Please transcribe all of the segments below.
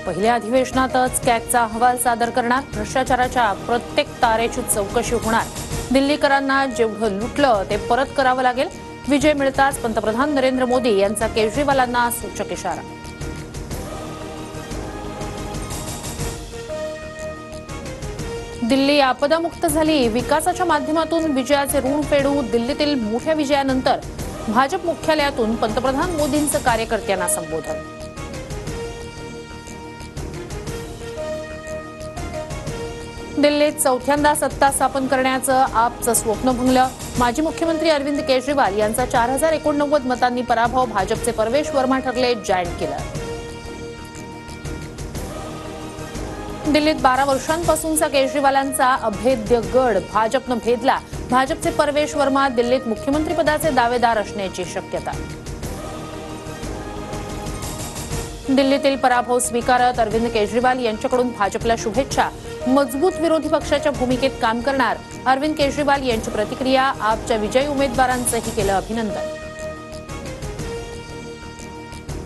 पहिल्या अधिवेशनातच कॅगचा अहवाल सादर करणार, भ्रष्टाचाराच्या प्रत्येक तारेची चौकशी होणार, दिल्लीकरांना जेवढं लुटलं ते परत करावं लागेल, विजय मिळताच पंतप्रधान नरेंद्र मोदी यांचा केजरीवालांना सूचक इशारा. दिल्ली आपदामुक्त झाली, विकासाच्या माध्यमातून विजयाचे ऋण फेडू. दिल्लीतील मोठ्या विजयानंतर भाजप मुख्यालयातून पंतप्रधान मोदींचं कार्यकर्त्यांना संबोधन. दिल्लीत चौथ्यांदा सत्ता स्थापन करण्याचं आपचं स्वप्न भंगलं. माजी मुख्यमंत्री अरविंद केजरीवाल यांचा 4089 मतांनी पराभव. भाजपचे परवेश वर्मा ठरले जायंट किलर. दिल्लीत 12 वर्षांपासूनचा केजरीवालांचा अभेद्य गड भाजपनं भेदला. भाजपचे परवेश वर्मा दिल्लीत मुख्यमंत्रीपदाचे दावेदार असण्याची शक्यता. दिल्लीतील पराभव स्वीकारत अरविंद केजरीवाल यांच्याकडून भाजपला शुभेच्छा. मजबूत विरोधी पक्षाच्या भूमिकेत काम करणार अरविंद केजरीवाल यांची प्रतिक्रिया. आपच्या विजयी उमेदवारांचंही केलं अभिनंदन.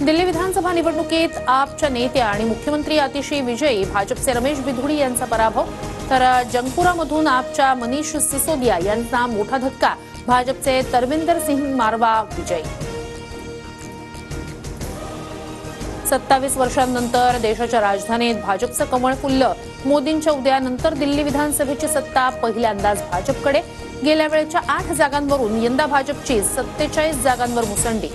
दिल्ली विधानसभा निवडणुकीत आपच्या नेत्या आणि मुख्यमंत्री आतिशी विजयी. भाजपचे रमेश बिधुडी यांचा पराभव, तर जंगपुरामधून आपच्या मनीष सिसोदिया यांचा मोठा धक्का. भाजपचे तरविंदर सिंह मारवा विजयी. 27 वर्षांनंतर देशाच्या राजधानीत भाजपचं कमळ फुललं. मोदींच्या उदयानंतर दिल्ली विधानसभेची सत्ता पहिल्यांदाच भाजपकडे. गेल्या वेळेच्या 8 जागांवरून यंदा भाजपची 47 जागांवर मुसंडी.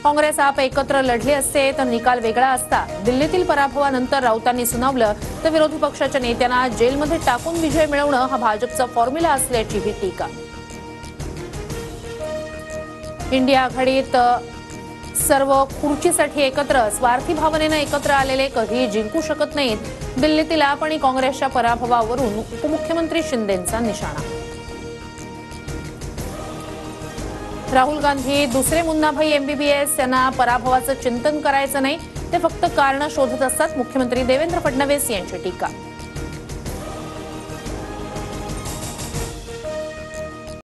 काँग्रेस आप एकत्र लढले असते तर निकाल वेगळा असता. दिल्लीतील पराभवानंतर राऊतांनी सुनावलं तर विरोधी पक्षाच्या नेत्यांना जेलमध्ये टाकून विजय मिळवणं हा भाजपचा फॉर्म्युला असल्याचीही टीका. इंडिया आघाडीत सर्व खुर्चीसाठी एकत्र, स्वार्थी भावनेनं एकत्र आलेले कधी जिंकू शकत नाहीत. दिल्लीतील आप आणि काँग्रेसच्या पराभवावरून उपमुख्यमंत्री शिंदेंचा निशाणा. राहुल गांधी दुसरे मुन्नाभाई MBBS यांना पराभवाचं चिंतन करायचं नाही, ते फक्त कारणं शोधत असतात. मुख्यमंत्री देवेंद्र फडणवीस यांची टीका.